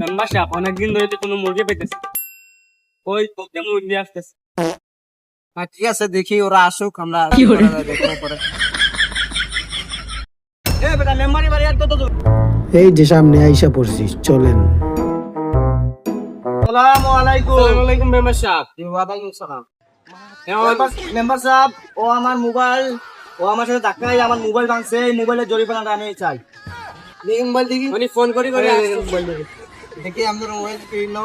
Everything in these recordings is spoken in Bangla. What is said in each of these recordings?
মেম্বার সাহেব অনেকদিন ধরে তো কোনো মুরগি পেতেছি, ওই তোকে মুরগি আসতেছে। ঠিক আছে, দেখি ওরা আসুক, আমরা দেখবো পরে। এ বেটা, মেম্বারি বাড়ি আর কত দূর? এই যে সামনে আইসা পড়ছিস, চলেন। আসসালামু আলাইকুম। আসসালামু আলাইকুম মেম্বার সাহেব। ওয়ালাইকুম সালাম। মেম্বার সাহেব, ও আমার সাথে ধাক্কায় আমার মোবাইল ভাঙছে, এই মোবাইলের জরিমানাটা আমি চাই। দেখি মোবাইল দেখি। উনি ফোন করে দেখি আমাদের মোবাইল কিনো।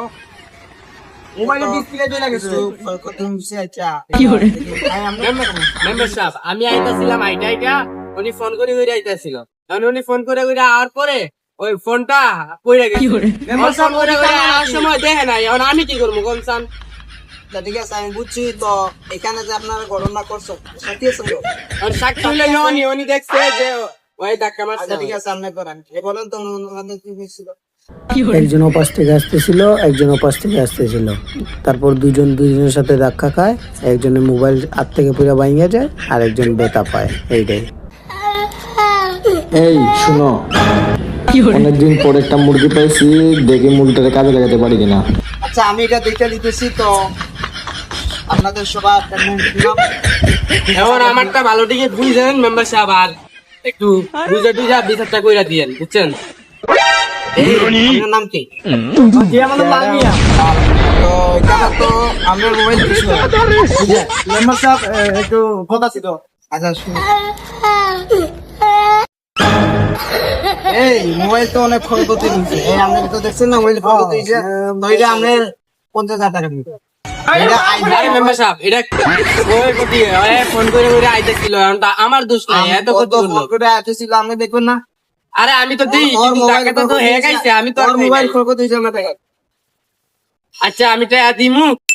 মোবাইলের ডিসপ্লে চলে গেছে। কত হইছে? আচ্ছা কি করে? মেম্বার সাহেব আমি আইতাছিলাম আইটা উনি ফোন করে আইতাছিল, কারণ উনি ফোন করে আওয়ার পরে ওই ফোনটা পড়ে গেছে। মেম্বার সাহেব করে আসার সময় দেখে নাই, এখন আমি কি করবো কোনসান? ঠিক আছে, আমি বুঝছি তো। এখানে যে আপনারা ঘটনা করছো, সাথী আছে তো? আর সাক্ষী হইলে উনি দেখছে যে ওই ধাক্কা মারছে। আচ্ছা ঠিক আছে, আপনি করেন। বলেন তো আমাদের কি হয়েছিল? একজন ওপাশ থেকে আসতেছিল, একজন ওপাশ থেকে আসতেছিল। তারপর দুজনের সাথে ধাক্কা খায়, একজনের মোবাইল হাত থেকে পুরো ভাঙিয়া যায়, আর একজন বেতা পায়। এইটাই। এই শুনো, অনেকদিন পর একটা মুরগি পাইছি, দেখি মুরগিটাকে কাজে লাগাতে পারি কিনা। আচ্ছা, আমি এটা দেখে দিতেছি তো। আপনাদের সবার এখন আমারটা ভালো দিকে বুঝেন মেম্বার সাহেব, আর একটু বুঝে টুঝা বিচারটা কইরা দিয়েন, বুঝছেন? আপনার নাম কি? আমাদের লাল মিয়া। তো এখানে তো আমার মোবাইল কিছু মেম্বার সাহেব একটু কথা ছিল। আচ্ছা শুনুন, এই মোবাইল তো অনেক ক্ষয়ক্ষতি হয়েছে। এই আপনার তো দেখছেন না, মোবাইল ক্ষয়ক্ষতি হয়েছে। নইলে আপনার 50,000 টাকা দিতে। আরে মেম্বার সাহেব এটা ওই প্রতি ফোন করে আইতেছিল, এখন তা আমার দোষ নাই, এত কত ফোন করে আসছিল, আপনি দেখবেন না? আরে আমি তো দিই, ওর কিন্তু মোবাইল টাকাটা তো হয়ে গেছে, আমি তো আর মোবাইল ক্ষয়ক্ষতি হয়েছে, আমরা টাকা। আচ্ছা আমি টাকা দিমু,